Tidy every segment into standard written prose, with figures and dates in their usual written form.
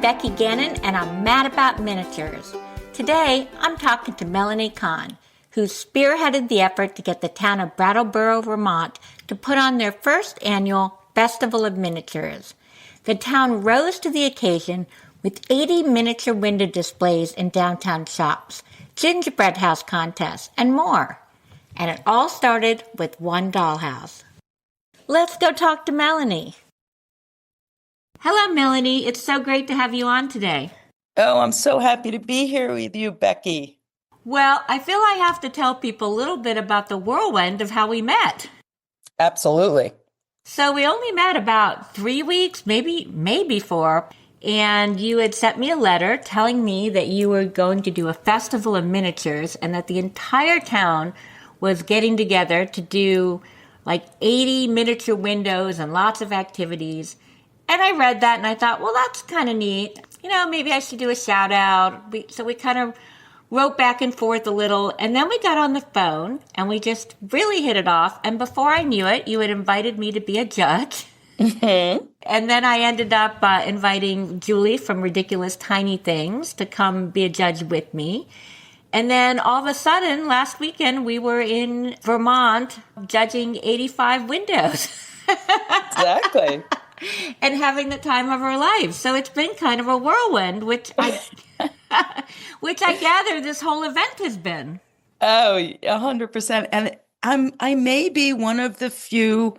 Becky Gannon, and I'm mad about miniatures. Today, I'm talking to Melany Kahn, who spearheaded the effort to get the town of Brattleboro, Vermont, to put on their first annual Festival of Miniatures. The town rose to the occasion with 80 miniature window displays in downtown shops, gingerbread house contests, and more. And it all started with one dollhouse. Let's go talk to Melany. Hello, Melany. It's so great to have you on today. Oh, I'm so happy to be here with you, Becky. Well, I feel I have to tell people a little bit about the whirlwind of how we met. Absolutely. So we only met about 3 weeks, maybe 4, and you had sent me a letter telling me that you were going to do a festival of miniatures and that the entire town was getting together to do like 80 miniature windows and lots of activities. And I read that and I thought, well, that's kind of neat. Maybe I should do a shout out. So we kind of wrote back and forth a little, and then we got on the phone and we just really hit it off. And before I knew it, you had invited me to be a judge. Mm-hmm. And then I ended up inviting Julie from Ridiculous Tiny Things to come be a judge with me. And then all of a sudden, last weekend, we were in Vermont judging 85 windows. Exactly. And having the time of our lives. So it's been kind of a whirlwind, which I gather this whole event has been. Oh, 100%. And I may be one of the few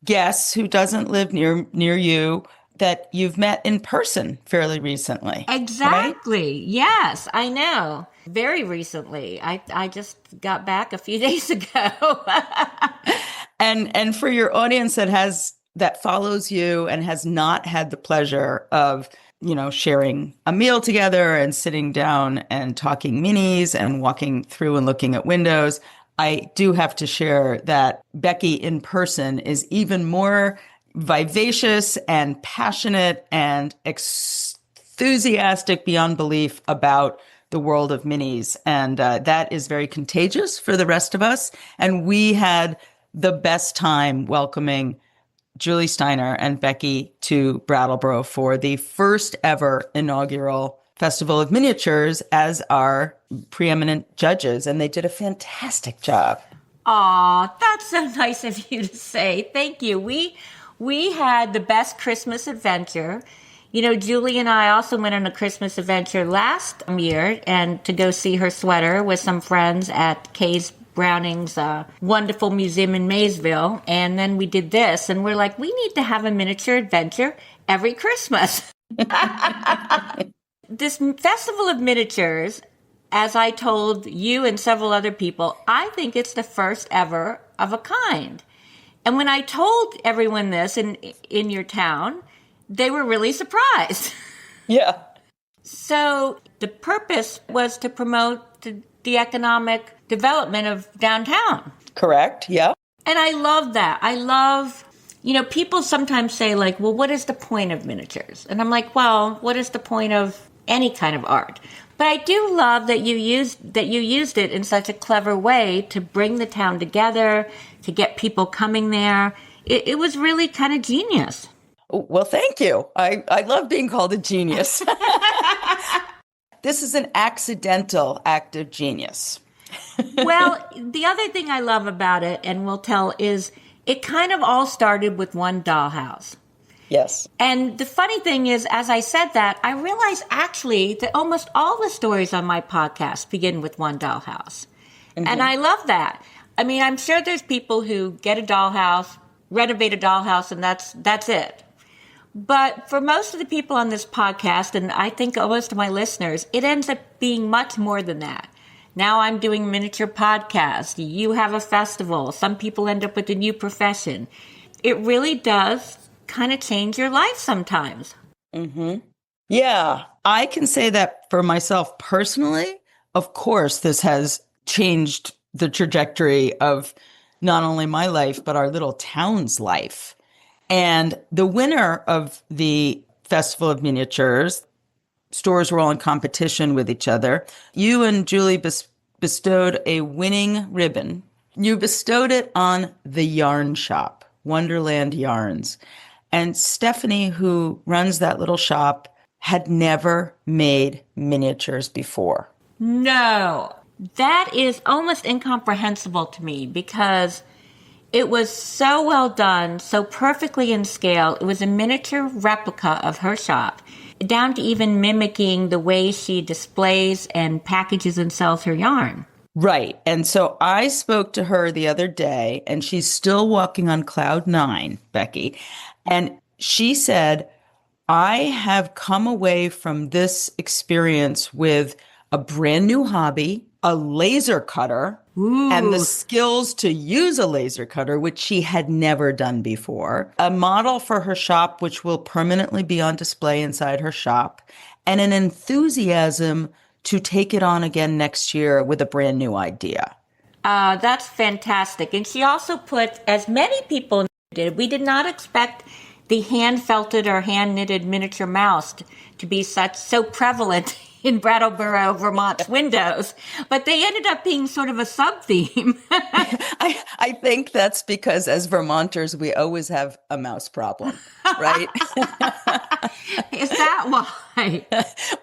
guests who doesn't live near you that you've met in person fairly recently. Exactly. Right? Yes, I know. Very recently. I just got back a few days ago. And for your audience that follows you and has not had the pleasure of, sharing a meal together and sitting down and talking minis and walking through and looking at windows, I do have to share that Becky in person is even more vivacious and passionate and enthusiastic beyond belief about the world of minis. And that is very contagious for the rest of us. And we had the best time welcoming Julie Steiner and Becky to Brattleboro for the first ever inaugural Festival of Miniatures as our preeminent judges. And they did a fantastic job. Aw, that's so nice of you to say. Thank you. We had the best Christmas adventure. Julie and I also went on a Christmas adventure last year and to go see her sweater with some friends at Case Browning's wonderful museum in Maysville. And then we did this, and we're like, we need to have a miniature adventure every Christmas. This Festival of Miniatures, as I told you and several other people, I think it's the first ever of a kind. And when I told everyone this in your town, they were really surprised. Yeah. So the purpose was to promote the economic development of downtown. Correct. Yeah. And I love that. I love, people sometimes say like, well, what is the point of miniatures? And I'm like, well, what is the point of any kind of art? But I do love that you used it in such a clever way to bring the town together, to get people coming there. It was really kind of genius. Well, thank you. I love being called a genius. This is an accidental act of genius. Well, the other thing I love about it, and we'll tell, is it kind of all started with one dollhouse. Yes. And the funny thing is, as I said that, I realized actually that almost all the stories on my podcast begin with one dollhouse. Mm-hmm. And I love that. I mean, I'm sure there's people who get a dollhouse, renovate a dollhouse, and that's it. But for most of the people on this podcast, and I think most of my listeners, it ends up being much more than that. Now I'm doing a miniature podcast. You have a festival. Some people end up with a new profession. It really does kind of change your life sometimes. Mm-hmm. Yeah, I can say that for myself personally. Of course, this has changed the trajectory of not only my life, but our little town's life. And the winner of the Festival of Miniatures, stores were all in competition with each other. You and Julie bestowed a winning ribbon. You bestowed it on the yarn shop, Wonderland Yarns. And Stephanie, who runs that little shop, had never made miniatures before. No, that is almost incomprehensible to me because it was so well done, so perfectly in scale. It was a miniature replica of her shop, down to even mimicking the way she displays and packages and sells her yarn. Right. And so I spoke to her the other day, and she's still walking on cloud nine, Becky. And she said, I have come away from this experience with a brand new hobby, a laser cutter, and the Ooh. skills to use a laser cutter, which she had never done before, a model for her shop, which will permanently be on display inside her shop, and an enthusiasm to take it on again next year with a brand new idea. That's fantastic. And she also put, as many people did, we did not expect the hand felted or hand knitted miniature mouse to be so prevalent in Brattleboro, Vermont's windows, but they ended up being sort of a sub theme. I think that's because as Vermonters, we always have a mouse problem, right? Is that why?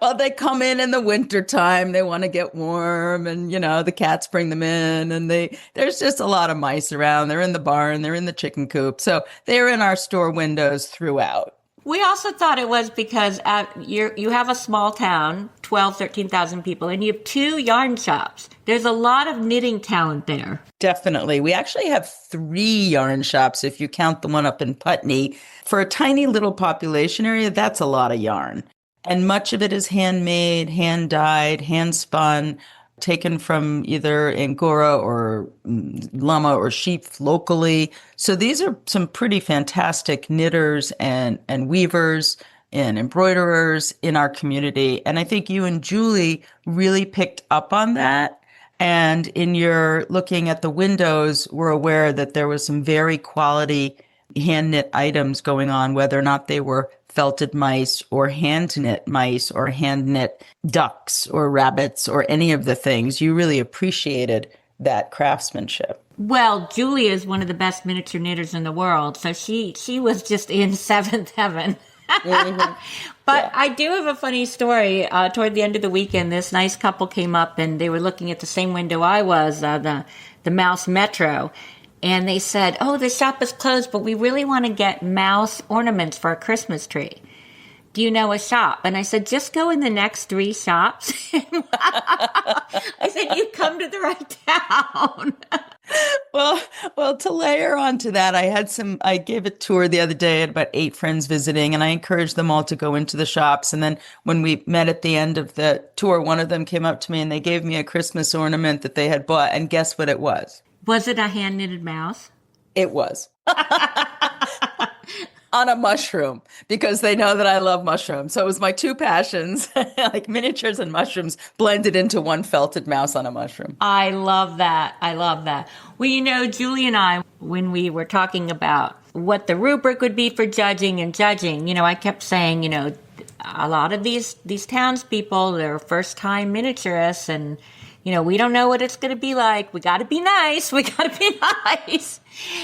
Well, they come in the wintertime. They want to get warm and, the cats bring them in and there's just a lot of mice around. They're in the barn. They're in the chicken coop. So they're in our store windows throughout. We also thought it was because you have a small town, 12, 13,000 people, and you have 2 yarn shops. There's a lot of knitting talent there. Definitely. We actually have 3 yarn shops if you count the one up in Putney. For a tiny little population area, that's a lot of yarn. And much of it is handmade, hand dyed, hand spun, taken from either Angora or llama or sheep locally. So these are some pretty fantastic knitters and weavers and embroiderers in our community. And I think you and Julie really picked up on that. And in your looking at the windows, we're aware that there was some very quality hand knit items going on, whether or not they were felted mice or hand knit mice or hand knit ducks or rabbits or any of the things. You really appreciated that craftsmanship. Well, Julie is one of the best miniature knitters in the world, so she was just in seventh heaven. Mm-hmm. But Yeah. I do have a funny story. Toward the end of the weekend, this nice couple came up and they were looking at the same window I was, the Mouse Metro. And they said, oh, the shop is closed, but we really want to get mouse ornaments for a Christmas tree. Do you know a shop? And I said, just go in the next 3 shops. I said, you come to the right town. Well, to layer onto that, I gave a tour the other day. I had about 8 friends visiting, and I encouraged them all to go into the shops. And then when we met at the end of the tour, one of them came up to me and they gave me a Christmas ornament that they had bought. And guess what it was? Was it a hand-knitted mouse? It was. On a mushroom, because they know that I love mushrooms. So it was my 2 passions, like miniatures and mushrooms, blended into one felted mouse on a mushroom. I love that. I love that. Well, Julie and I, when we were talking about what the rubric would be for judging, I kept saying, a lot of these townspeople, they're first-time miniaturists, and we don't know what it's going to be like. We got to be nice. We got to be nice.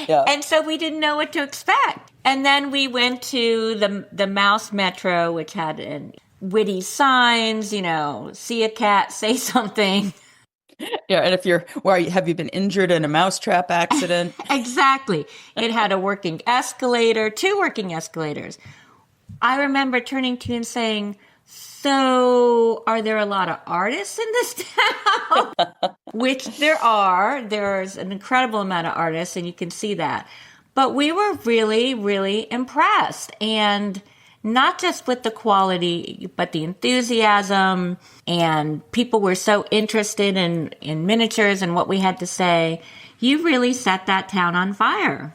Yeah. And so we didn't know what to expect. And then we went to the Mouse Metro, which had witty signs, see a cat, say something. Yeah, and have you been injured in a mousetrap accident? Exactly. It had a working escalator, 2 working escalators. I remember turning to you and saying, so are there a lot of artists in this town? Which there are. There's an incredible amount of artists, and you can see that. But we were really, really impressed. And not just with the quality, but the enthusiasm. And people were so interested in miniatures and what we had to say. You really set that town on fire.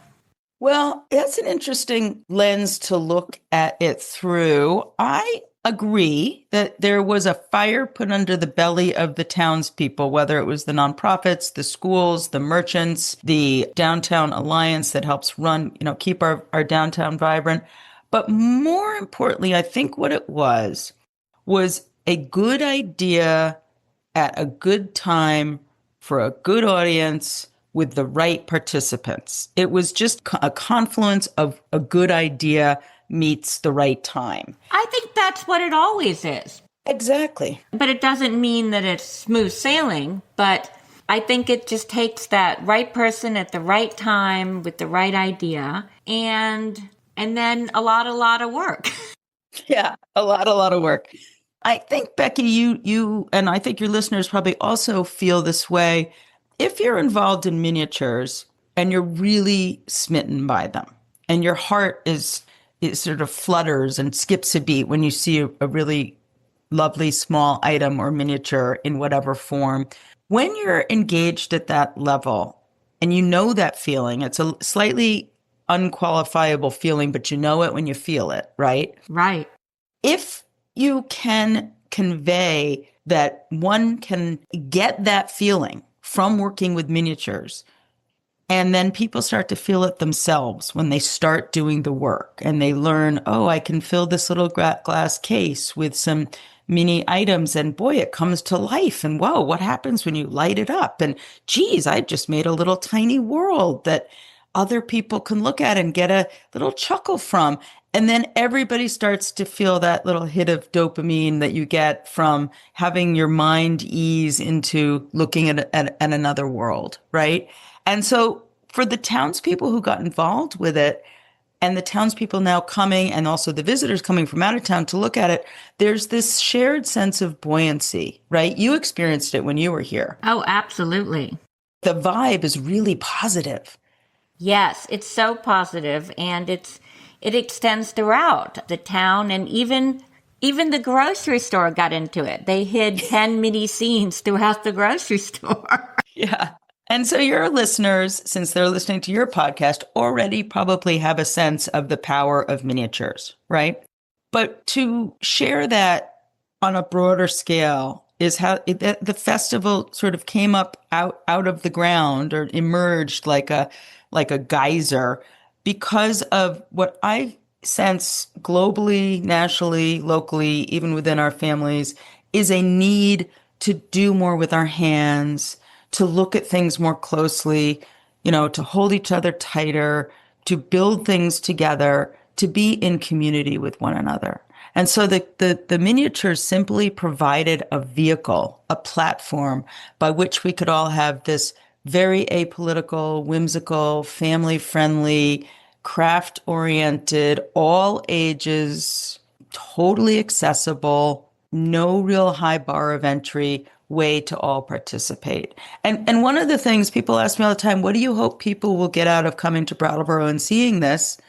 Well, that's an interesting lens to look at it through. I agree that there was a fire put under the belly of the townspeople, whether it was the nonprofits, the schools, the merchants, the Downtown Alliance that helps keep our downtown vibrant. But more importantly, I think what it was a good idea at a good time for a good audience with the right participants. It was just a confluence of a good idea meets the right time. I think that's what it always is. Exactly. But it doesn't mean that it's smooth sailing, but I think it just takes that right person at the right time with the right idea and then a lot of work. Yeah, a lot of work. I think, Becky, you, and I think your listeners probably also feel this way. If you're involved in miniatures and you're really smitten by them and your heart is sort of flutters and skips a beat when you see a really lovely small item or miniature in whatever form, when you're engaged at that level and you know that feeling, it's a slightly unqualifiable feeling, but you know it when you feel it, right? Right. If you can convey that one can get that feeling from working with miniatures, and then people start to feel it themselves when they start doing the work and they learn, oh, I can fill this little glass case with some mini items and boy, it comes to life. And whoa, what happens when you light it up? And geez, I just made a little tiny world that other people can look at and get a little chuckle from. And then everybody starts to feel that little hit of dopamine that you get from having your mind ease into looking at another world, right? And so for the townspeople who got involved with it and the townspeople now coming and also the visitors coming from out of town to look at it, there's this shared sense of buoyancy, right? You experienced it when you were here. Oh, absolutely. The vibe is really positive. Yes, it's so positive, and it extends throughout the town, and even the grocery store got into it. They hid 10 mini scenes throughout the grocery store. Yeah. And so your listeners, since they're listening to your podcast, already probably have a sense of the power of miniatures, right? But to share that on a broader scale is how the festival sort of came up out of the ground or emerged like a geyser because of what I sense globally, nationally, locally, even within our families, is a need to do more with our hands, to look at things more closely, to hold each other tighter, to build things together, to be in community with one another. And so the miniatures simply provided a vehicle, a platform by which we could all have this very apolitical, whimsical, family-friendly, craft-oriented, all ages, totally accessible, no real high bar of entry way to all participate. And one of the things people ask me all the time, what do you hope people will get out of coming to Brattleboro and seeing this?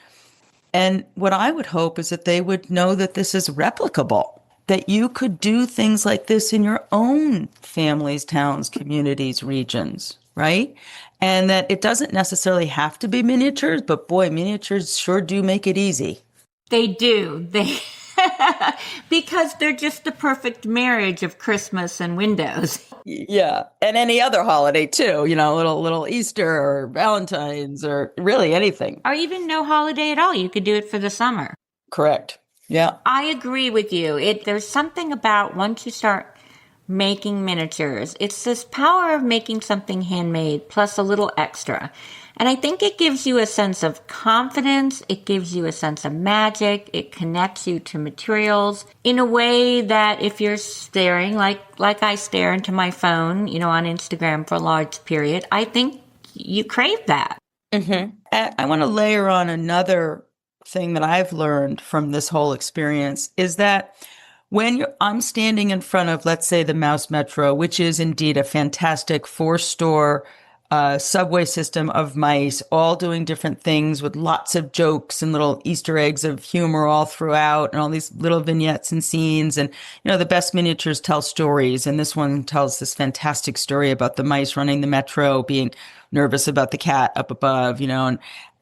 And what I would hope is that they would know that this is replicable, that you could do things like this in your own families, towns, communities, regions, right? And that it doesn't necessarily have to be miniatures, but boy, miniatures sure do make it easy. They do. Because they're just the perfect marriage of Christmas and windows. Yeah. And any other holiday too, little Easter or Valentine's or really anything. Or even no holiday at all. You could do it for the summer. Correct. Yeah. I agree with you. There's something about once you start making miniatures, it's this power of making something handmade plus a little extra. And I think it gives you a sense of confidence. It gives you a sense of magic. It connects you to materials in a way that if you're staring, like I stare into my phone, on Instagram for a large period, I think you crave that. Mm-hmm. I want to layer on another thing that I've learned from this whole experience is that when I'm standing in front of, let's say, the Mouse Metro, which is indeed a fantastic 4-store subway system of mice, all doing different things with lots of jokes and little Easter eggs of humor all throughout and all these little vignettes and scenes. And, the best miniatures tell stories. And this one tells this fantastic story about the mice running the metro, being nervous about the cat up above, and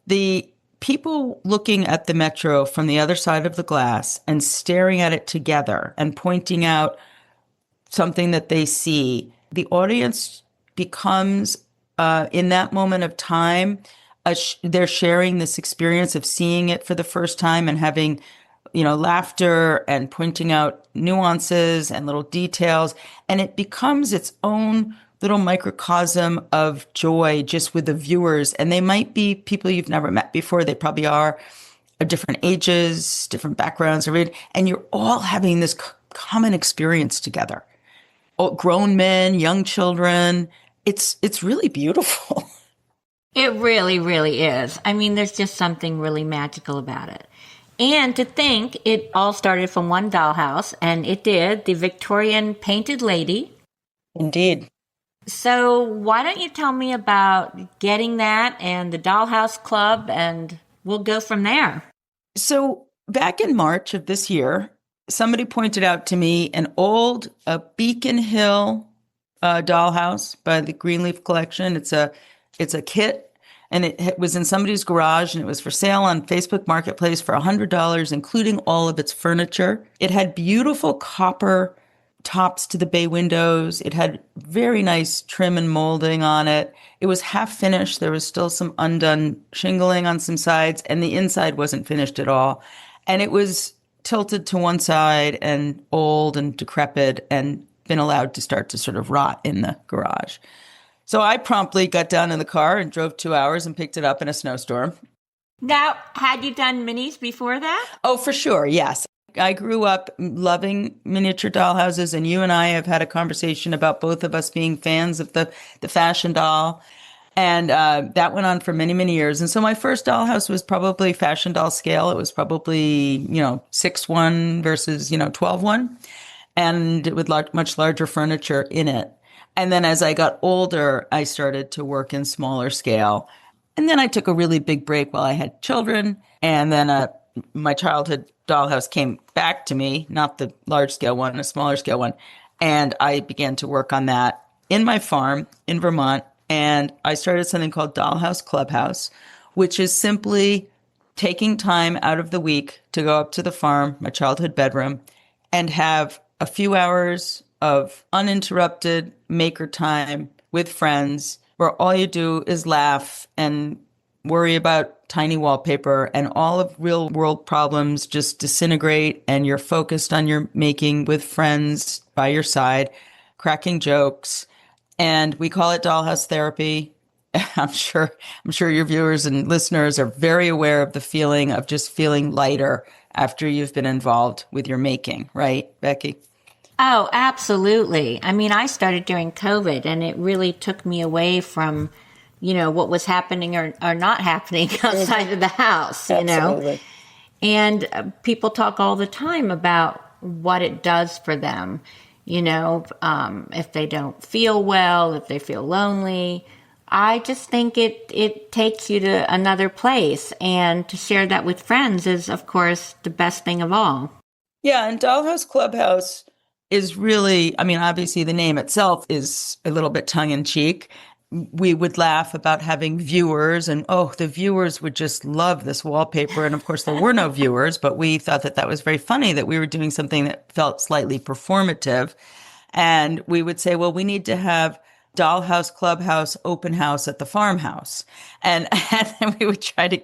the people looking at the metro from the other side of the glass and staring at it together and pointing out something that they see. The audience becomes in that moment of time, they're sharing this experience of seeing it for the first time and having, laughter and pointing out nuances and little details. And it becomes its own little microcosm of joy just with the viewers. And they might be people you've never met before. They probably are. of different ages, different backgrounds, and you're all having this common experience together. Grown men, young children. It's really beautiful. It really, really is. I mean, there's just something really magical about it. And to think it all started from one dollhouse, and it did, the Victorian Painted Lady. Indeed. So why don't you tell me about getting that and the Dollhouse Club, and we'll go from there. So back in March of this year, somebody pointed out to me an old Beacon Hill dollhouse by the Greenleaf Collection. It's a kit, and it was in somebody's garage, and it was for sale on Facebook Marketplace for $100, including all of its furniture. It had beautiful copper tops to the bay windows. It had very nice trim and molding on it. It was half finished. There was still some undone shingling on some sides, and the inside wasn't finished at all. And it was tilted to one side and old and decrepit and been allowed to start to sort of rot in the garage. So I promptly got down in the car and drove 2 hours and picked it up in a snowstorm. Now, had you done minis before that? Oh, for sure. Yes. I grew up loving miniature dollhouses, and you and I have had a conversation about both of us being fans of the fashion doll. And that went on for many, many years. And so my first dollhouse was probably fashion doll scale. It was probably, 6'1" versus, 12'1", and with much larger furniture in it. And then as I got older, I started to work in smaller scale. And then I took a really big break while I had children. And then my childhood dollhouse came back to me, not the large scale one, a smaller scale one. And I began to work on that in my farm in Vermont. And I started something called Dollhouse Clubhouse, which is simply taking time out of the week to go up to the farm, my childhood bedroom, and have a few hours of uninterrupted maker time with friends where all you do is laugh and worry about tiny wallpaper, and all of real world problems just disintegrate, and you're focused on your making with friends by your side, cracking jokes. And we call it dollhouse therapy. I'm sure your viewers and listeners are very aware of the feeling of just feeling lighter after you've been involved with your making, right, Becky? Oh, absolutely. I mean, I started during COVID, and it really took me away from, what was happening or not happening outside of the house, Absolutely. And people talk all the time about what it does for them, if they don't feel well, if they feel lonely. I just think it takes you to another place, and to share that with friends is, of course, the best thing of all. Yeah, and Dollhouse Clubhouse is really, obviously the name itself is a little bit tongue-in-cheek. We would laugh about having viewers, and the viewers would just love this wallpaper. And of course, there were no viewers, but we thought that was very funny that we were doing something that felt slightly performative. And we would say, well, we need to have Dollhouse Clubhouse open house at the farmhouse. And then we would try to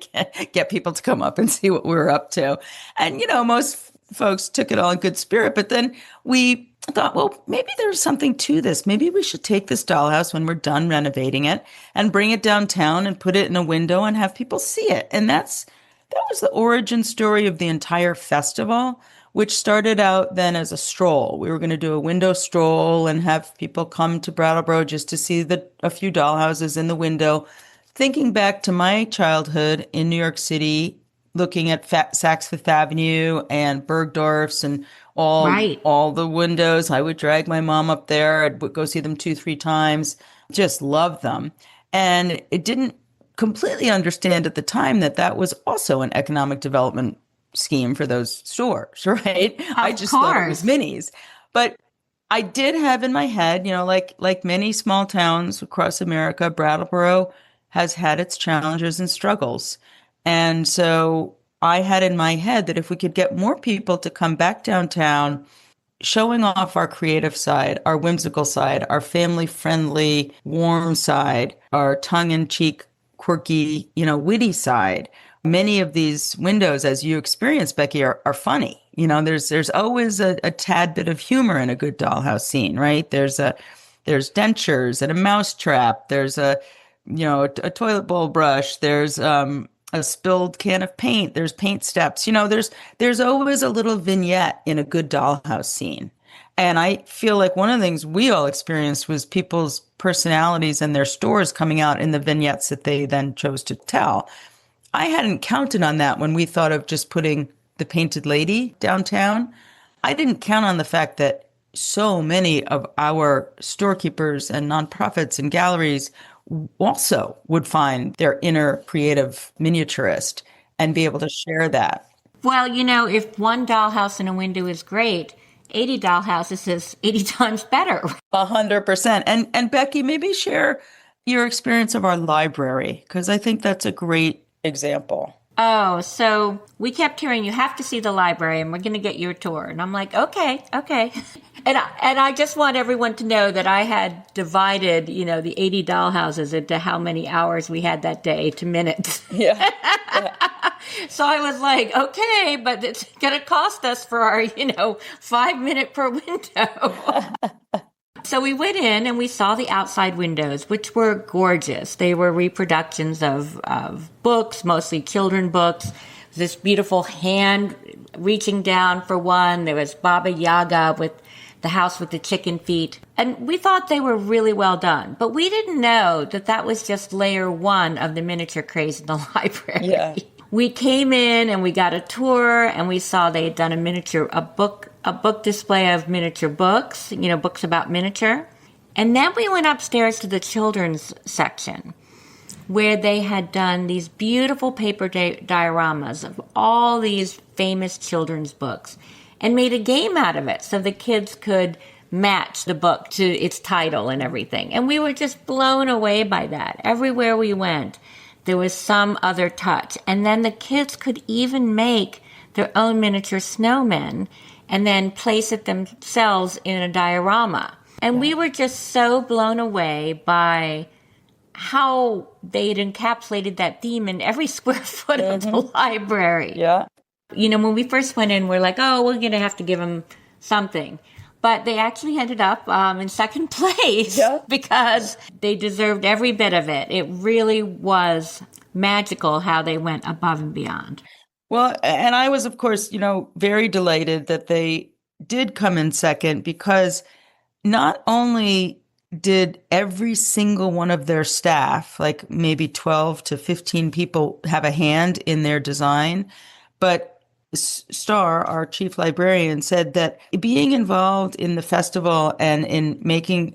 get people to come up and see what we were up to. And, most folks took it all in good spirit. But then we thought, well, maybe there's something to this. Maybe we should take this dollhouse when we're done renovating it and bring it downtown and put it in a window and have people see it. And that was the origin story of the entire festival, which started out then as a stroll. We were going to do a window stroll and have people come to Brattleboro just to see a few dollhouses in the window. Thinking back to my childhood in New York City, looking at Saks Fifth Avenue and Bergdorf's and all the windows. I would drag my mom up there. I'd go see them 2-3 times. Just loved them. And it didn't completely understand at the time that was also an economic development scheme for those stores, right? I just thought it was minis. But I did have in my head, like many small towns across America, Brattleboro has had its challenges and struggles. And so I had in my head that if we could get more people to come back downtown, showing off our creative side, our whimsical side, our family-friendly, warm side, our tongue-in-cheek, quirky, witty side. Many of these windows, as you experience, Becky, are funny. There's always a tad bit of humor in a good dollhouse scene, right? There's dentures and a mouse trap. There's a toilet bowl brush. There's a spilled can of paint. There's paint steps. There's always a little vignette in a good dollhouse scene. And I feel like one of the things we all experienced was people's personalities and their stories coming out in the vignettes that they then chose to tell. I hadn't counted on that when we thought of just putting the painted lady downtown. I didn't count on the fact that so many of our storekeepers and nonprofits and galleries also would find their inner creative miniaturist and be able to share that. Well, if one dollhouse in a window is great, 80 dollhouses is 80 times better. 100%. And Becky, maybe share your experience of our library, because I think that's a great example. Oh, so we kept hearing, you have to see the library and we're going to get you a tour. And I'm like, okay. And I just want everyone to know that I had divided, the 80 dollhouses into how many hours we had that day to minutes. Yeah. So I was like, okay, but it's going to cost us for our, 5 minute per window. So we went in and we saw the outside windows, which were gorgeous. They were reproductions of books, mostly children books. This beautiful hand reaching down for one. There was Baba Yaga with the house with the chicken feet. And we thought they were really well done. But we didn't know that that was just layer one of the miniature craze in the library. Yeah. We came in and we got a tour and we saw they had done a book display of miniature books, books about miniature. And then we went upstairs to the children's section where they had done these beautiful paper dioramas of all these famous children's books and made a game out of it so the kids could match the book to its title and everything. And we were just blown away by that. Everywhere we went, there was some other touch. And then the kids could even make their own miniature snowmen and then place it themselves in a diorama. And we were just so blown away by how they'd encapsulated that theme in every square foot of the library. Yeah. When we first went in, we're like, oh, we're going to have to give them something. But they actually ended up in second place because they deserved every bit of it. It really was magical how they went above and beyond. Well, and I was, of course, very delighted that they did come in second, because not only did every single one of their staff, like maybe 12 to 15 people, have a hand in their design, but Starr, our chief librarian, said that being involved in the festival and in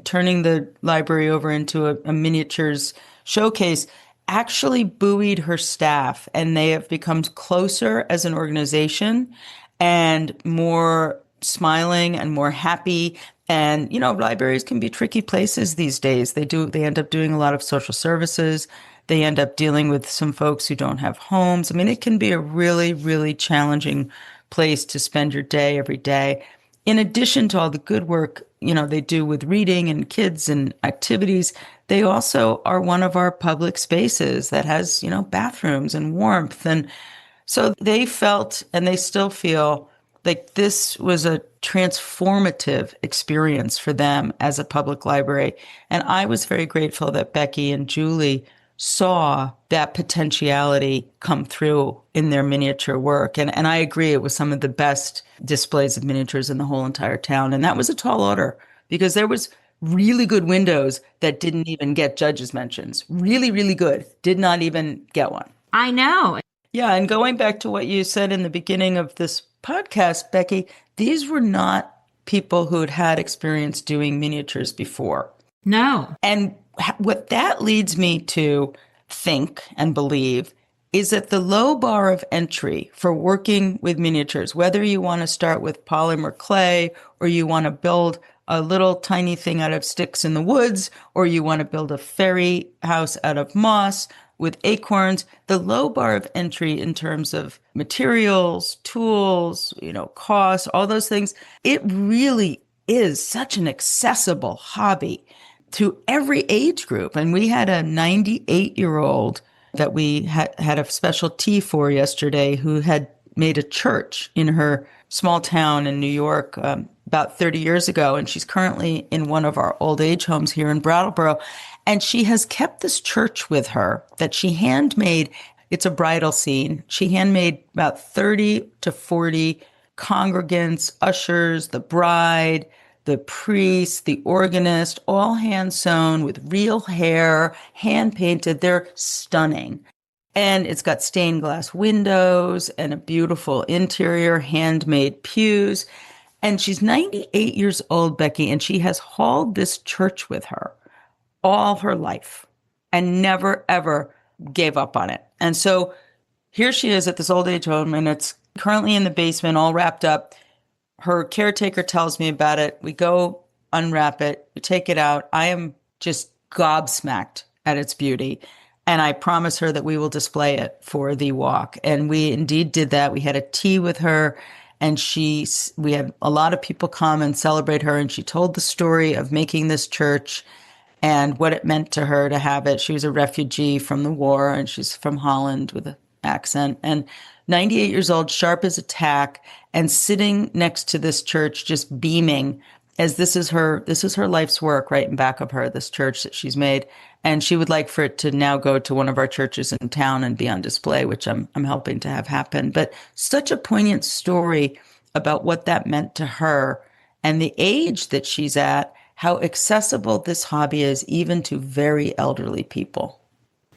turning the library over into a miniatures showcase actually buoyed her staff, and they have become closer as an organization and more smiling and more happy. And, libraries can be tricky places these days. They end up doing a lot of social services. They end up dealing with some folks who don't have homes. I mean, it can be a really, really challenging place to spend your day every day. In addition to all the good work, they do with reading and kids and activities, they also are one of our public spaces that has, bathrooms and warmth. And so they felt, and they still feel, like this was a transformative experience for them as a public library. And I was very grateful that Becky and Julie saw that potentiality come through in their miniature work. And I agree, it was some of the best displays of miniatures in the whole entire town. And that was a tall order, because there was really good windows that didn't even get judges' mentions. Really, really good. Did not even get one. I know. Yeah. And going back to what you said in the beginning of this podcast, Becky, these were not people who had experience doing miniatures before. No. And what that leads me to think and believe is that the low bar of entry for working with miniatures, whether you want to start with polymer clay or you want to build a little tiny thing out of sticks in the woods, or you want to build a fairy house out of moss with acorns, the low bar of entry in terms of materials, tools, costs, all those things, it really is such an accessible hobby to every age group. And we had a 98-year-old that we had a special tea for yesterday who had made a church in her small town in New York about 30 years ago. And she's currently in one of our old age homes here in Brattleboro. And she has kept this church with her that she handmade. It's a bridal scene. She handmade about 30 to 40 congregants, ushers, the bride, the priest, the organist, all hand sewn with real hair, hand painted. They're stunning. And it's got stained glass windows and a beautiful interior, handmade pews. And she's 98 years old, Becky, and she has hauled this church with her all her life and never, ever gave up on it. And so here she is at this old age home, and it's currently in the basement, all wrapped up. Her caretaker tells me about it. We go unwrap it, we take it out. I am just gobsmacked at its beauty. And I promise her that we will display it for the walk. And we indeed did that. We had a tea with her, and we had a lot of people come and celebrate her. And she told the story of making this church and what it meant to her to have it. She was a refugee from the war, and she's from Holland with an accent, and 98 years old, sharp as a tack, and sitting next to this church, just beaming, as this is her life's work right in back of her, this church that she's made. And she would like for it to now go to one of our churches in town and be on display, which I'm helping to have happen. But such a poignant story about what that meant to her and the age that she's at, how accessible this hobby is even to very elderly people.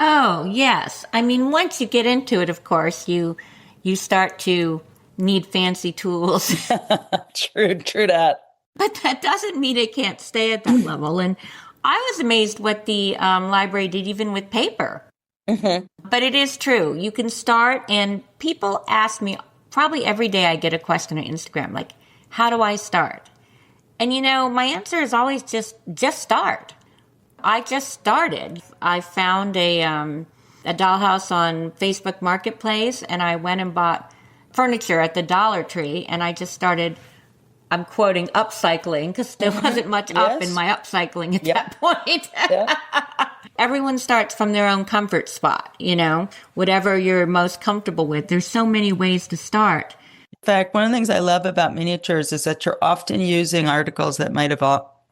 Oh, yes. I mean, once you get into it, of course, you start to need fancy tools. True that. But that doesn't mean it can't stay at that level. And I was amazed what the library did even with paper. Mm-hmm. But it is true. You can start, and people ask me, probably every day I get a question on Instagram, like, how do I start? And, my answer is always just start. I just started. I found a dollhouse on Facebook Marketplace, and I went and bought furniture at the Dollar Tree, and I just started, I'm quoting, upcycling, because there wasn't much up in my upcycling at that point. Everyone starts from their own comfort spot, whatever you're most comfortable with. There's so many ways to start. In fact, one of the things I love about miniatures is that you're often using articles that might have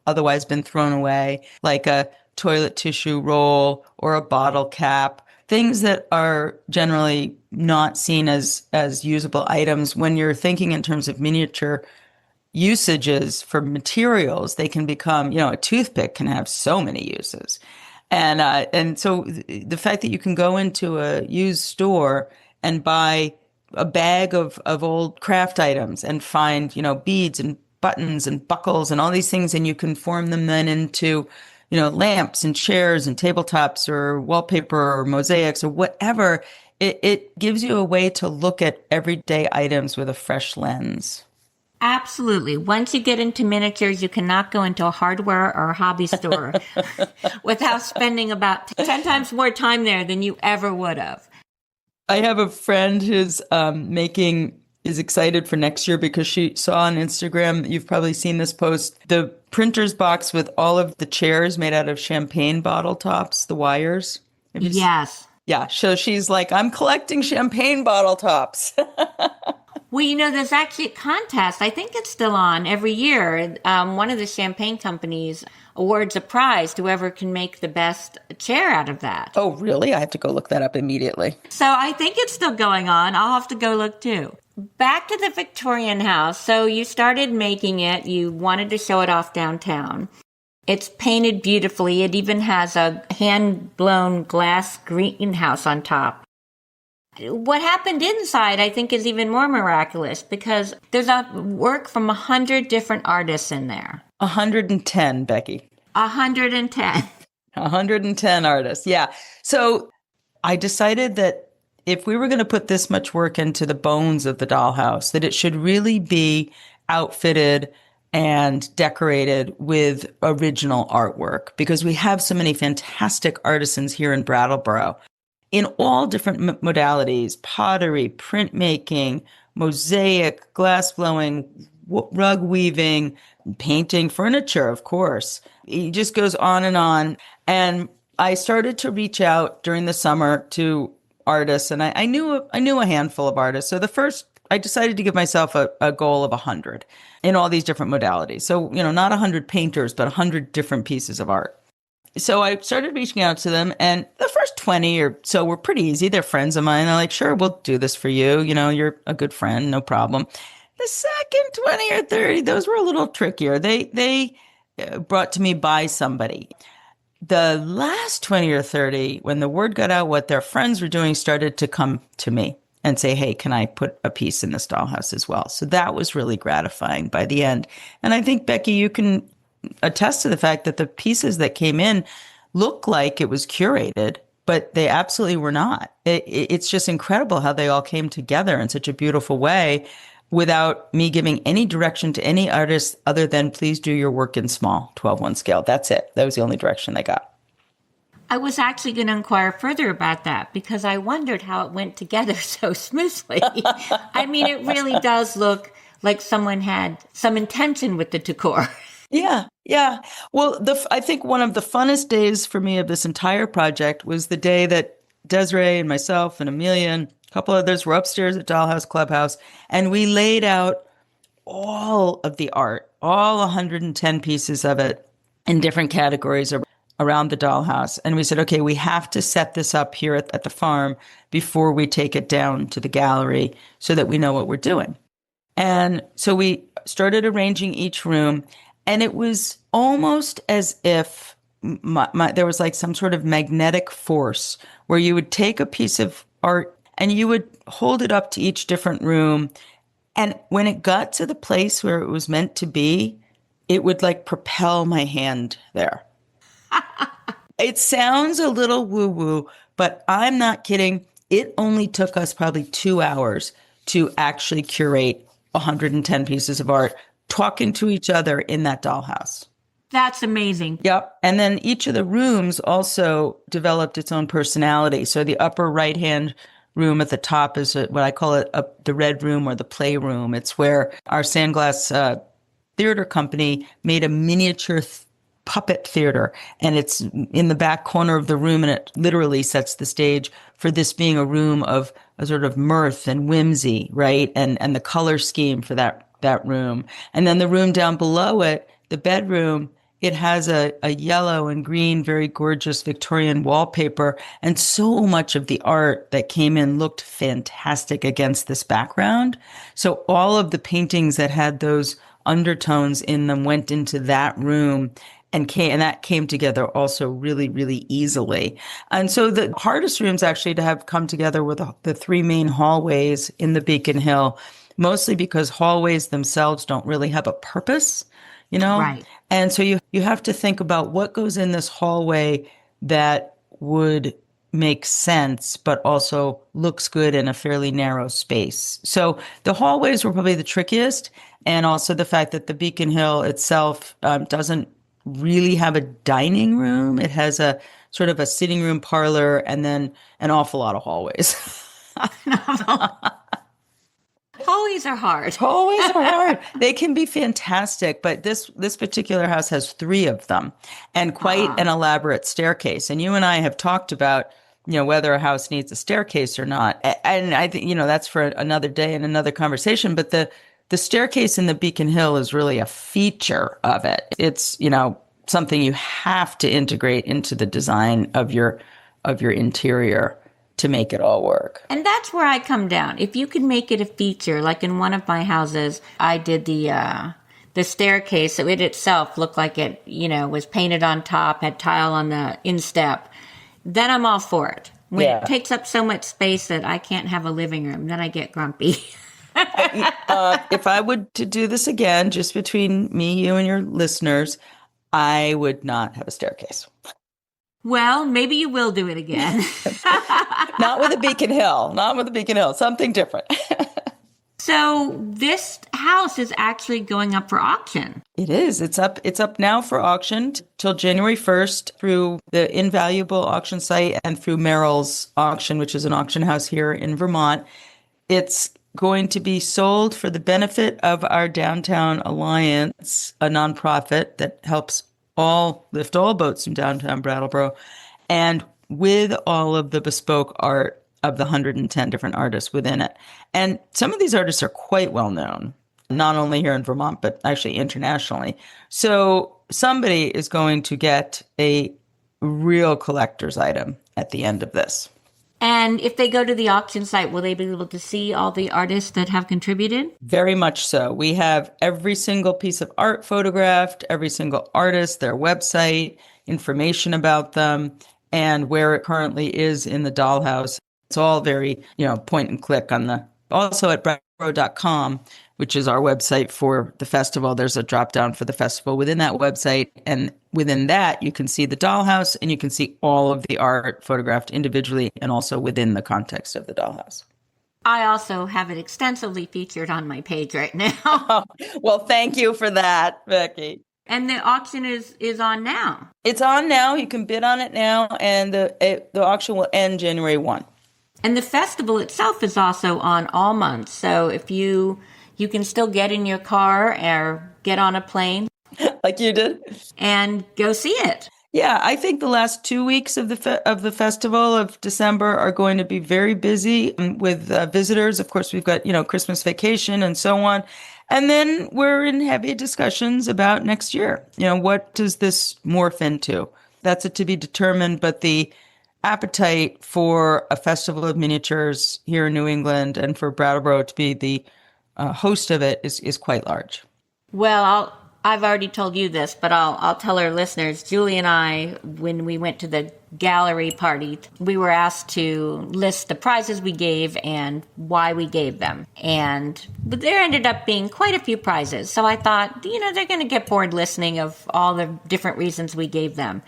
otherwise been thrown away, like a toilet tissue roll or a bottle cap, things that are generally not seen as usable items. When you're thinking in terms of miniature usages for materials, they can become, a toothpick can have so many uses. And so the fact that you can go into a used store and buy a bag of old craft items and find, beads and buttons and buckles and all these things, and you can form them then into, lamps and chairs and tabletops or wallpaper or mosaics or whatever. It gives you a way to look at everyday items with a fresh lens. Absolutely. Once you get into miniatures, you cannot go into a hardware or a hobby store without spending about 10 times more time there than you ever would have. I have a friend who's is excited for next year because she saw on Instagram, you've probably seen this post, the printer's box with all of the chairs made out of champagne bottle tops, the wires. Yes. Yeah. So she's like, I'm collecting champagne bottle tops. Well, there's actually a contest. I think it's still on every year. One of the champagne companies awards a prize to whoever can make the best chair out of that. Oh, really? I have to go look that up immediately. So I think it's still going on. I'll have to go look too. Back to the Victorian house. So you started making it. You wanted to show it off downtown. It's painted beautifully. It even has a hand-blown glass greenhouse on top. What happened inside, I think, is even more miraculous because there's a work from 100 different artists in there. 110, Becky. 110. 110 artists, yeah. So I decided that if we were going to put this much work into the bones of the dollhouse, that it should really be outfitted and decorated with original artwork because we have so many fantastic artisans here in Brattleboro. In all different modalities, pottery, printmaking, mosaic, glass blowing, rug weaving, painting, furniture, of course. It just goes on. And I started to reach out during the summer to artists, and I knew a handful of artists. So I decided to give myself a goal of 100 in all these different modalities. So, not 100 painters, but 100 different pieces of art. So I started reaching out to them, and the first 20 or so were pretty easy. They're friends of mine. They're like, sure, we'll do this for you. You're a good friend, no problem. The second 20 or 30, those were a little trickier. They brought to me by somebody. The last 20 or 30, when the word got out what their friends were doing, started to come to me and say, hey, can I put a piece in this dollhouse as well? So that was really gratifying by the end. And I think, Becky, you can attest to the fact that the pieces that came in look like it was curated, but they absolutely were not. It's just incredible how they all came together in such a beautiful way without me giving any direction to any artist other than please do your work in small 12:1 scale. That's it. That was the only direction they got. I was actually going to inquire further about that because I wondered how it went together so smoothly. I mean, it really does look like someone had some intention with the decor. Yeah, yeah. Well, I think one of the funnest days for me of this entire project was the day that Desiree and myself and Amelia and a couple others were upstairs at Dollhouse Clubhouse, and we laid out all of the art, all 110 pieces of it in different categories around the dollhouse. And we said, okay, we have to set this up here at the farm before we take it down to the gallery so that we know what we're doing. And so we started arranging each room, and it was almost as if there was like some sort of magnetic force where you would take a piece of art and you would hold it up to each different room. And when it got to the place where it was meant to be, it would like propel my hand there. It sounds a little woo-woo, but I'm not kidding. It only took us probably 2 hours to actually curate 110 pieces of art, talking to each other in that dollhouse. That's amazing. Yep. And then each of the rooms also developed its own personality. So the upper right-hand room at the top is what I call it the red room or the playroom. It's where our Sandglass theater company made a miniature puppet theater, and it's in the back corner of the room, and it literally sets the stage for this being a room of a sort of mirth and whimsy, right? And the color scheme for that room. And then the room down below it, the bedroom, it has a yellow and green, very gorgeous Victorian wallpaper. And so much of the art that came in looked fantastic against this background. So all of the paintings that had those undertones in them went into that room, and that came together also really, really easily. And so the hardest rooms actually to have come together were the three main hallways in the Beacon Hill, mostly because hallways themselves don't really have a purpose, Right. And so you have to think about what goes in this hallway that would make sense, but also looks good in a fairly narrow space. So the hallways were probably the trickiest. And also the fact that the Beacon Hill itself doesn't really have a dining room. It has a sort of a sitting room parlor and then an awful lot of hallways. Hallways are hard. Hallways are hard. They can be fantastic, but this particular house has 3 of them and quite an elaborate staircase. And you and I have talked about, whether a house needs a staircase or not. And I think, that's for another day and another conversation. But the staircase in the Beacon Hill is really a feature of it. It's, something you have to integrate into the design of your interior to make it all work. And that's where I come down. If you can make it a feature, like in one of my houses, I did the staircase. So it itself looked like it, was painted on top, had tile on the instep. Then I'm all for it. When it takes up so much space that I can't have a living room, then I get grumpy. If I would to do this again, just between me, you, and your listeners, I would not have a staircase. Well, maybe you will do it again. Not with a Beacon Hill. Not with a Beacon Hill. Something different. So this house is actually going up for auction. It is. It's up now for auction till January 1st through the Invaluable auction site and through Merrill's auction, which is an auction house here in Vermont. It's going to be sold for the benefit of our Downtown Alliance, a nonprofit that helps lift all boats in downtown Brattleboro, and with all of the bespoke art of the 110 different artists within it. And some of these artists are quite well known, not only here in Vermont, but actually internationally. So somebody is going to get a real collector's item at the end of this. And if they go to the auction site, will they be able to see all the artists that have contributed? Very much so. We have every single piece of art photographed, every single artist, their website, information about them, and where it currently is in the dollhouse. It's all very, point and click on the, also at brattleboro.com, which is our website for the festival. There's a drop down for the festival within that website. And within that, you can see the dollhouse and you can see all of the art photographed individually and also within the context of the dollhouse. I also have it extensively featured on my page right now. Well, thank you for that, Becky. And the auction is on now. It's on now. You can bid on it now, and the auction will end January 1. And the festival itself is also on all months. So if you can still get in your car or get on a plane. Like you did. And go see it. Yeah, I think the last 2 weeks of the festival of December are going to be very busy with visitors. Of course, we've got, Christmas vacation and so on. And then we're in heavy discussions about next year. What does this morph into? That's to be determined. But the appetite for a festival of miniatures here in New England and for Brattleboro to be the host of it is quite large. Well, I've already told you this, but I'll tell our listeners. Julie and I, when we went to the gallery party, we were asked to list the prizes we gave and why we gave them. But there ended up being quite a few prizes. So I thought, they're going to get bored listening of all the different reasons we gave them.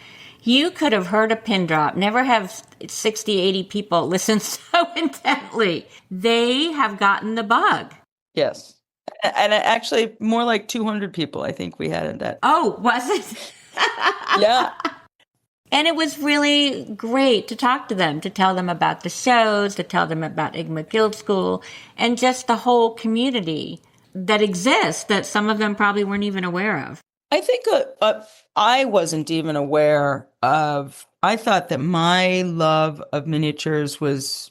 You could have heard a pin drop. Never have 60, 80 people listen so intently. They have gotten the bug. Yes. And actually, more like 200 people, I think we had in that. Oh, was it? Yeah. And it was really great to talk to them, to tell them about the shows, to tell them about IGMA Guild School, and just the whole community that exists that some of them probably weren't even aware of. I think I wasn't even aware of, I thought that my love of miniatures was,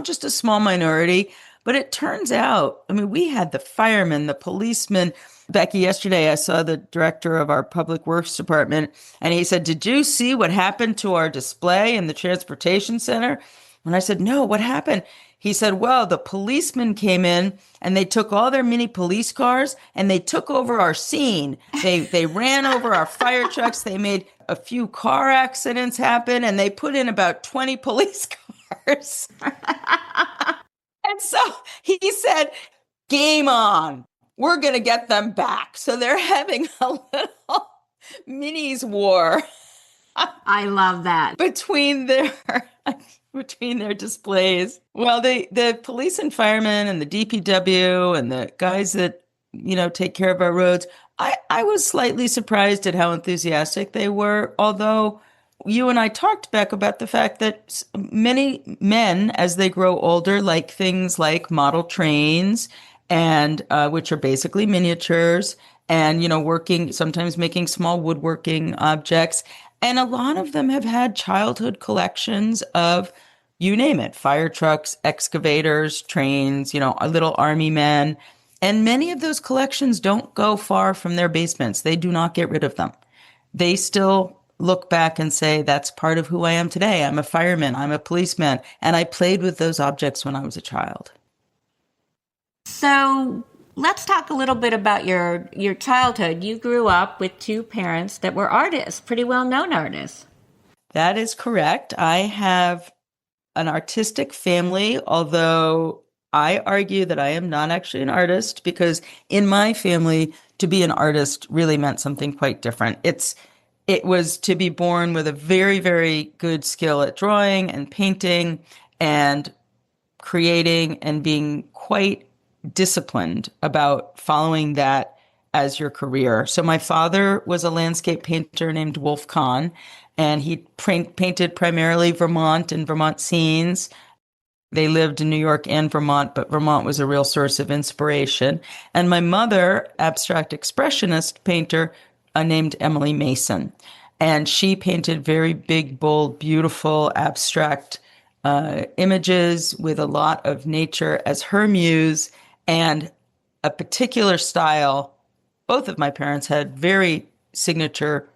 just a small minority. But it turns out, we had the firemen, the policemen. Becky, yesterday I saw the director of our public works department, and he said, "Did you see what happened to our display in the transportation center?" And I said, "No, what happened?" He said, "Well, the policemen came in and they took all their mini police cars and they took over our scene. They ran over our fire trucks. They made a few car accidents happen and they put in about 20 police cars." And so he said, "Game on. We're going to get them back." So they're having a little minis war. I love that. Between their displays. Well, the police and firemen and the DPW and the guys that, take care of our roads, I was slightly surprised at how enthusiastic they were, although you and I talked, Beck, about the fact that many men, as they grow older, like things like model trains, and which are basically miniatures, and sometimes making small woodworking objects. And a lot of them have had childhood collections of, you name it, fire trucks, excavators, trains, little army men. And many of those collections don't go far from their basements. They do not get rid of them. They still look back and say, that's part of who I am today. I'm a fireman. I'm a policeman. And I played with those objects when I was a child. So let's talk a little bit about your childhood. You grew up with two parents that were artists, pretty well-known artists. That is correct. I have an artistic family, although I argue that I am not actually an artist, because in my family, to be an artist really meant something quite different. It was to be born with a very, very good skill at drawing and painting and creating and being quite disciplined about following that as your career. So my father was a landscape painter named Melany Kahn, and he painted primarily Vermont and Vermont scenes. They lived in New York and Vermont, but Vermont was a real source of inspiration. And my mother, abstract expressionist painter, named Emily Mason. And she painted very big, bold, beautiful, abstract images with a lot of nature as her muse and a particular style. Both of my parents had very signature,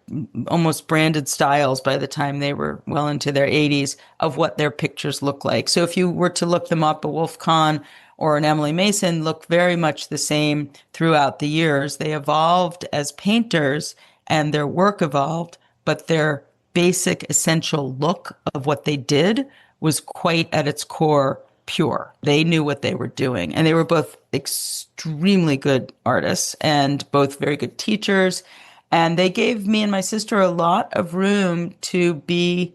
almost branded styles by the time they were well into their 80s of what their pictures look like. So if you were to look them up, a Wolf Kahn or an Emily Mason look very much the same throughout the years. They evolved as painters and their work evolved, but their basic essential look of what they did was quite at its core pure. They knew what they were doing. And they were both extremely good artists and both very good teachers. And they gave me and my sister a lot of room to be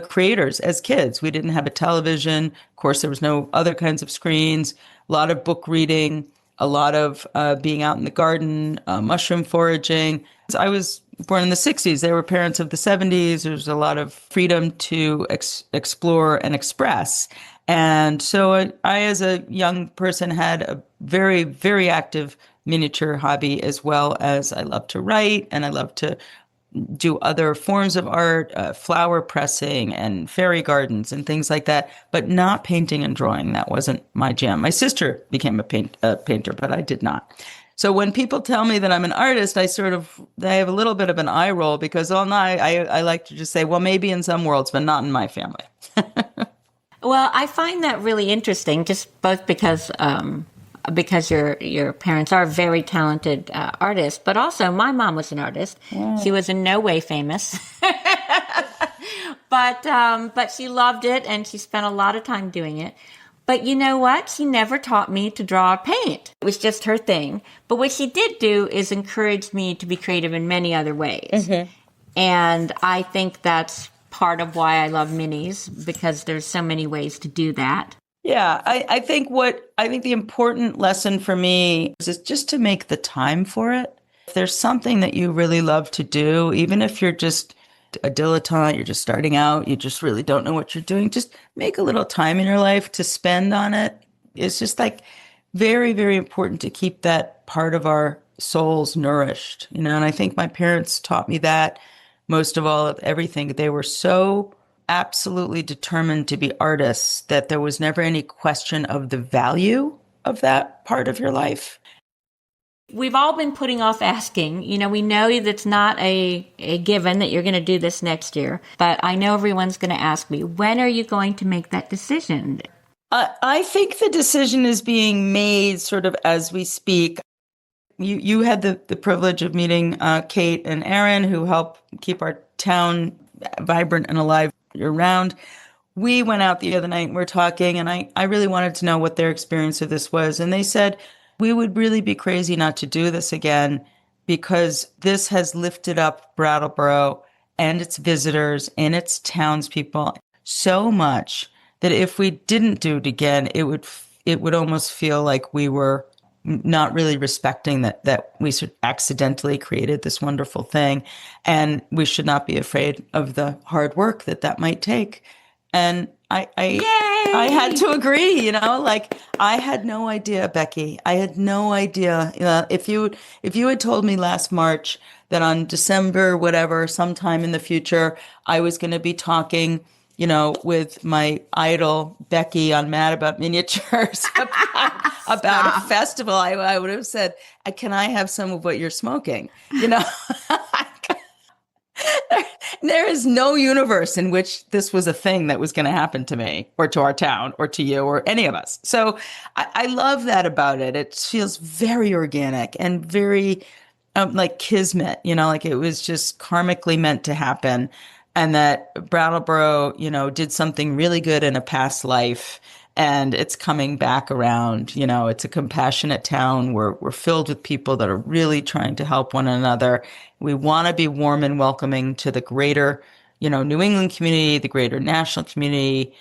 creators as kids. We didn't have a television. Of course, there was no other kinds of screens, a lot of book reading, a lot of being out in the garden, mushroom foraging. I was born in the 60s. They were parents of the 70s. There was a lot of freedom to explore and express. And so I, as a young person, had a very, very active miniature hobby, as well as I love to write and I love to do other forms of art, flower pressing and fairy gardens and things like that, but not painting and drawing. That wasn't my jam. My sister became a painter, but I did not. So when people tell me that I'm an artist, I have a little bit of an eye roll because I like to just say, well, maybe in some worlds, but not in my family. Well, I find that really interesting, just both because your parents are very talented artists, but also my mom was an artist. Yeah. She was in no way famous, but she loved it and she spent a lot of time doing it. But you know what? She never taught me to draw or paint. It was just her thing. But what she did do is encourage me to be creative in many other ways. Mm-hmm. And I think that's part of why I love minis, because there's so many ways to do that. Yeah, I think the important lesson for me is just to make the time for it. If there's something that you really love to do, even if you're just a dilettante, you're just starting out, you just really don't know what you're doing, just make a little time in your life to spend on it. It's just like very, very important to keep that part of our souls nourished, and I think my parents taught me that most of all of everything. They were so absolutely determined to be artists that there was never any question of the value of that part of your life. We've all been putting off asking. We know that's not a given that you're going to do this next year, but I know everyone's going to ask me, when are you going to make that decision? I think the decision is being made sort of as we speak. You had the privilege of meeting Kate and Aaron, who help keep our town vibrant and alive year-round. We went out the other night and we're talking, and I really wanted to know what their experience of this was. And they said, we would really be crazy not to do this again, because this has lifted up Brattleboro and its visitors and its townspeople so much that if we didn't do it again, it would almost feel like we were not really respecting that we sort of accidentally created this wonderful thing. And we should not be afraid of the hard work that might take. And I had to agree, like I had no idea, Becky. I had no idea. If you had told me last March that on December, whatever, sometime in the future, I was going to be talking, with my idol, Becky, on Mad About Miniatures about a festival, I would have said, can I have some of what you're smoking? There is no universe in which this was a thing that was going to happen to me or to our town or to you or any of us. So I love that about it. It feels very organic and very like kismet, like it was just karmically meant to happen. And that Brattleboro, did something really good in a past life, and it's coming back around. It's a compassionate town. We're filled with people that are really trying to help one another. We want to be warm and welcoming to the greater, New England community, the greater national community,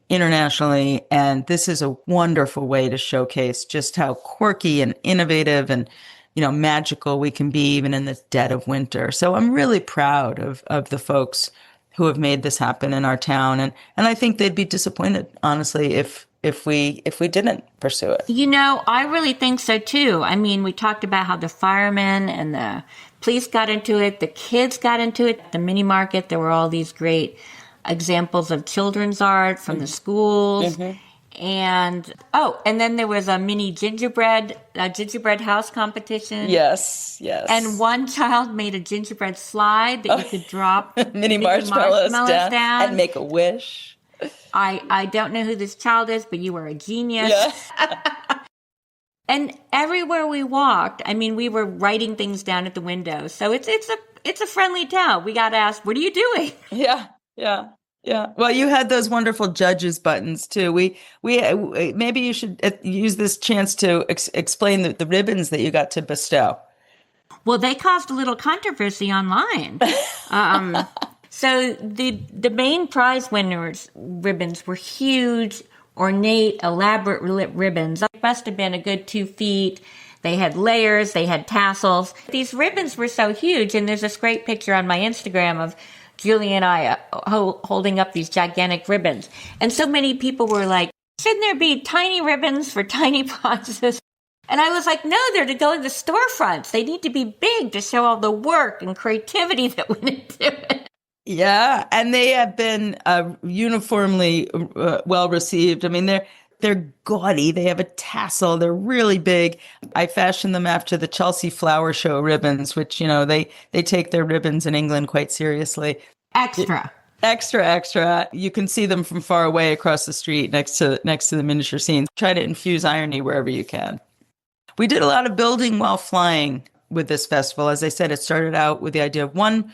internationally. And this is a wonderful way to showcase just how quirky and innovative and, magical we can be even in the dead of winter. So I'm really proud of the folks who have made this happen in our town. And I think they'd be disappointed, honestly, if we didn't pursue it. I really think so too. I mean, we talked about how the firemen and the police got into it, the kids got into it, the mini market. There were all these great examples of children's art from the schools. Mm-hmm. And then there was a mini gingerbread house competition. Yes, And yes. one child made a gingerbread slide that you could drop Mini mini marshmallows marshmallows down and down. make a wish. I don't know who this child is, but you were a genius. Yeah. And everywhere we walked, I mean, we were writing things down at the window. So it's a friendly town. We got asked, "What are you doing?" Yeah, yeah, yeah. Well, you had those wonderful judges buttons too. We maybe you should use this chance to explain the ribbons that you got to bestow. Well, they caused a little controversy online. So the main prize winners' ribbons were huge, ornate, elaborate ribbons. They must have been a good 2 feet. They had layers, they had tassels. These ribbons were so huge, and there's this great picture on my Instagram of Julie and I holding up these gigantic ribbons. And so many people were like, shouldn't there be tiny ribbons for tiny prizes? And I was like, no, they're to go in the storefronts. They need to be big to show all the work and creativity that went into it. Yeah, and they have been uniformly well received. I mean, they're gaudy. They have a tassel. They're really big. I fashioned them after the Chelsea Flower Show ribbons, which they take their ribbons in England quite seriously. Extra. Extra, extra. You can see them from far away across the street next to the miniature scenes. Try to infuse irony wherever you can. We did a lot of building while flying with this festival. As I said, it started out with the idea of one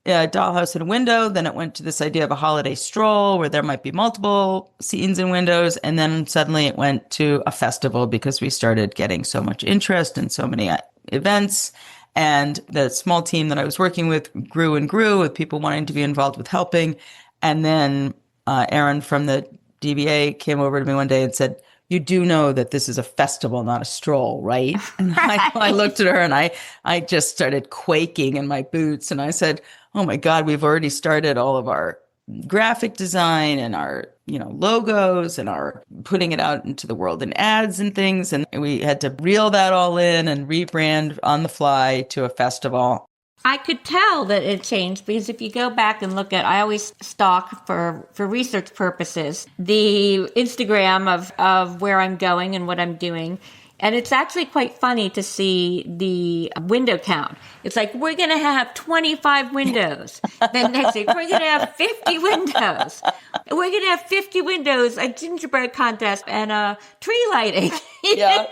dollhouse and a window. Then it went to this idea of a holiday stroll where there might be multiple scenes and windows. And then suddenly it went to a festival because we started getting so much interest and so many events. And the small team that I was working with grew and grew with people wanting to be involved with helping. And then Erin from the DBA came over to me one day and said, "You do know that this is a festival, not a stroll, right?" And I looked at her and I just started quaking in my boots. And I said, "Oh my God, we've already started all of our graphic design and our, logos and our putting it out into the world in ads and things. And we had to reel that all in and rebrand on the fly to a festival." I could tell that it changed because if you go back and look at, I always stalk for research purposes, the Instagram of where I'm going and what I'm doing. And it's actually quite funny to see the window count. It's like, we're going to have 25 windows. Then next week, we're going to have 50 windows. We're going to have 50 windows, a gingerbread contest, and a tree lighting. Yeah.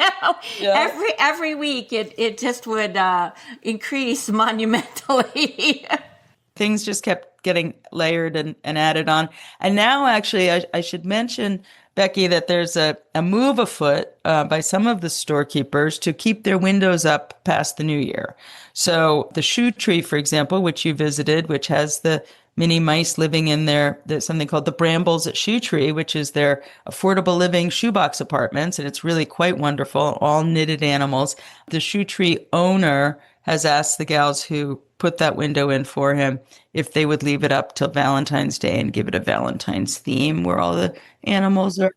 Yeah. Every week, it just would increase monumentally. Things just kept getting layered and added on. And now, actually, I should mention, Becky, that there's a move afoot by some of the storekeepers to keep their windows up past the new year. So the Shoe Tree, for example, which you visited, which has the mini mice living in there's something called the Brambles at Shoe Tree, which is their affordable living shoebox apartments. And it's really quite wonderful, all knitted animals. The Shoe Tree owner has asked the gals who put that window in for him if they would leave it up till Valentine's Day and give it a Valentine's theme where all the animals are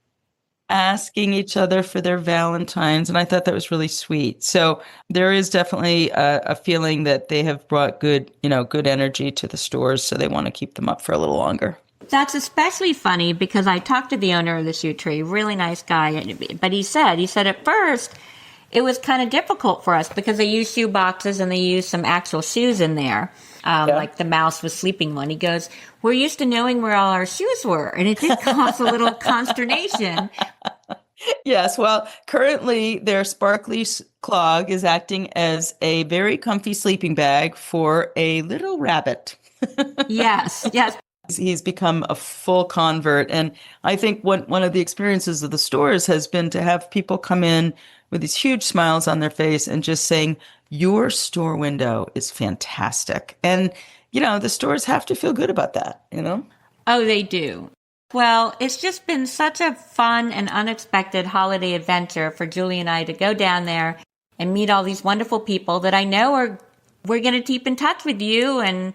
asking each other for their Valentines. And I thought that was really sweet. So there is definitely a feeling that they have brought good energy to the stores. So they want to keep them up for a little longer. That's especially funny because I talked to the owner of the Shoe Tree, really nice guy. But he said at first, it was kind of difficult for us because they use shoe boxes and they use some actual shoes in there. Like the mouse was sleeping one. He goes, "We're used to knowing where all our shoes were." And it did cause a little consternation. Yes. Well, currently their sparkly clog is acting as a very comfy sleeping bag for a little rabbit. Yes. He's become a full convert. And I think one of the experiences of the stores has been to have people come in with these huge smiles on their face and just saying, "Your store window is fantastic." And, the stores have to feel good about that, Oh, they do. Well, it's just been such a fun and unexpected holiday adventure for Julie and I to go down there and meet all these wonderful people that I know we're going to keep in touch with you. And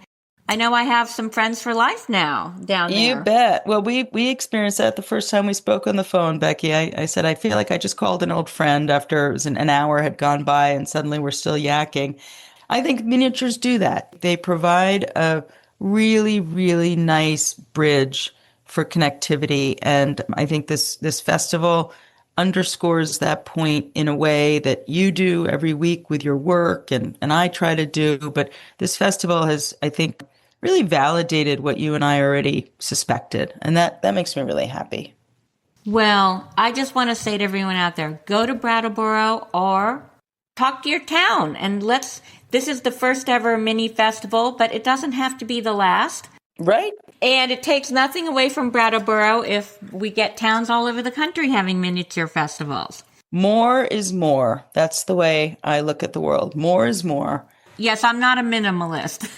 I know I have some friends for life now down there. You bet. Well, we experienced that the first time we spoke on the phone, Becky. I said, I feel like I just called an old friend after it was an hour had gone by and suddenly we're still yakking. I think miniatures do that. They provide a really, really nice bridge for connectivity. And I think this festival underscores that point in a way that you do every week with your work and I try to do. But this festival has, I think, really validated what you and I already suspected. And that makes me really happy. Well, I just want to say to everyone out there, go to Brattleboro or talk to your town and this is the first ever mini festival, but it doesn't have to be the last. Right. And it takes nothing away from Brattleboro if we get towns all over the country having miniature festivals. More is more. That's the way I look at the world. More is more. Yes, I'm not a minimalist.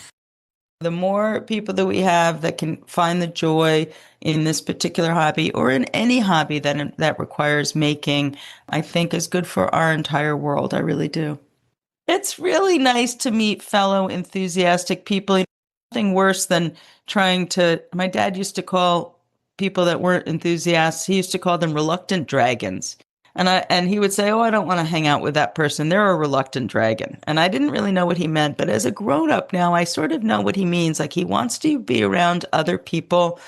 The more people that we have that can find the joy in this particular hobby or in any hobby that requires making, I think is good for our entire world. I really do. It's really nice to meet fellow enthusiastic people. Nothing worse than my dad used to call people that weren't enthusiasts, he used to call them reluctant dragons. And he would say, oh, I don't want to hang out with that person. They're a reluctant dragon. And I didn't really know what he meant. But as a grown up now, I sort of know what he means. Like he wants to be around other people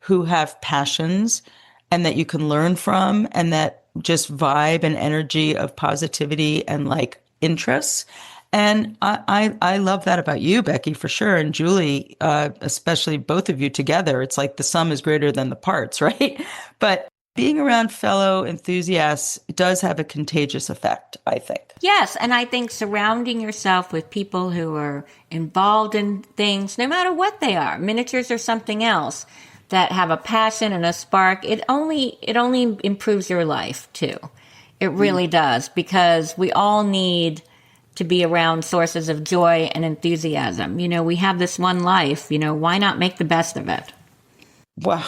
who have passions and that you can learn from and that just vibe and energy of positivity and like interests. And I love that about you, Becky, for sure. And Julie, especially both of you together. It's like the sum is greater than the parts, right? But being around fellow enthusiasts does have a contagious effect, I think. Yes, and I think surrounding yourself with people who are involved in things, no matter what they are, miniatures or something else, that have a passion and a spark, it only improves your life too. It really does, because we all need to be around sources of joy and enthusiasm. You know, we have this one life, why not make the best of it? Wow.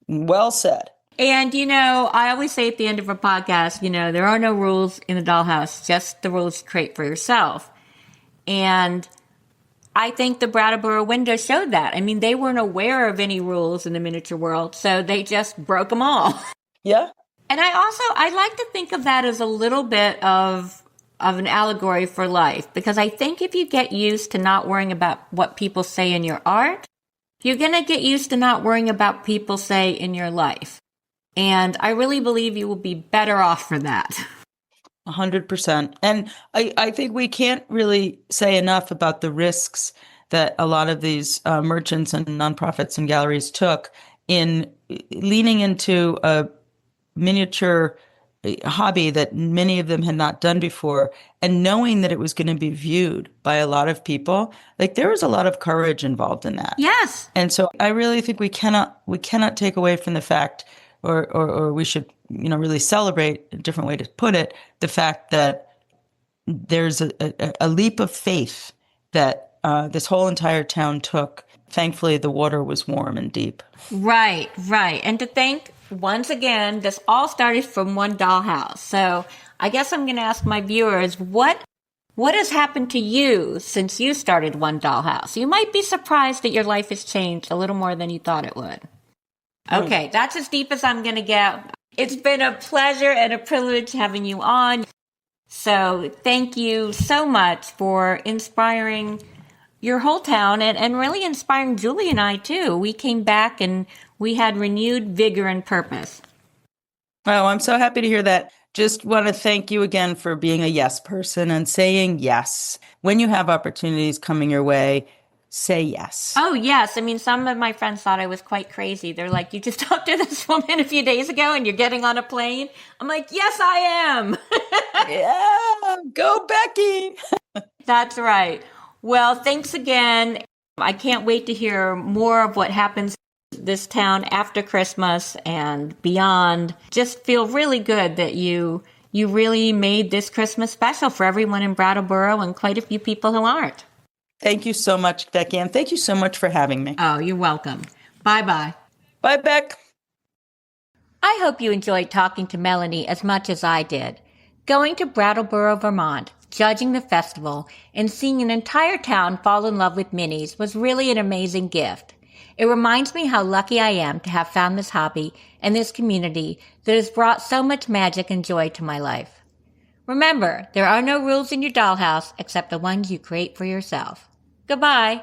Well said. And, I always say at the end of a podcast, there are no rules in the dollhouse, just the rules you create for yourself. And I think the Brattleboro window showed that. I mean, they weren't aware of any rules in the miniature world, so they just broke them all. Yeah. And I like to think of that as a little bit of an allegory for life, because I think if you get used to not worrying about what people say in your art, you're going to get used to not worrying about people say in your life. And I really believe you will be better off for that. 100%. And I think we can't really say enough about the risks that a lot of these merchants and nonprofits and galleries took in leaning into a miniature hobby that many of them had not done before, and knowing that it was going to be viewed by a lot of people. Like there was a lot of courage involved in that. Yes. And so I really think we cannot take away from the fact, or we should, really celebrate, a different way to put it, the fact that there's a leap of faith that this whole entire town took. Thankfully, the water was warm and deep. Right. And to think, once again, this all started from one dollhouse. So I guess I'm going to ask my viewers, what has happened to you since you started one dollhouse? You might be surprised that your life has changed a little more than you thought it would. Okay, that's as deep as I'm going to get. It's been a pleasure and a privilege having you on. So thank you so much for inspiring your whole town and really inspiring Julie and I too. We came back and we had renewed vigor and purpose. Oh, I'm so happy to hear that. Just want to thank you again for being a yes person and saying yes. When you have opportunities coming your way, say yes. Oh, yes. I mean, some of my friends thought I was quite crazy. They're like, you just talked to this woman a few days ago and you're getting on a plane? I'm like, yes, I am. Yeah, go Becky. That's right. Well, thanks again. I can't wait to hear more of what happens in this town after Christmas and beyond. Just feel really good that you really made this Christmas special for everyone in Brattleboro and quite a few people who aren't. Thank you so much, Becky, and thank you so much for having me. Oh, you're welcome. Bye-bye. Bye, Beck. I hope you enjoyed talking to Melany as much as I did. Going to Brattleboro, Vermont, judging the festival, and seeing an entire town fall in love with minis was really an amazing gift. It reminds me how lucky I am to have found this hobby and this community that has brought so much magic and joy to my life. Remember, there are no rules in your dollhouse except the ones you create for yourself. Goodbye.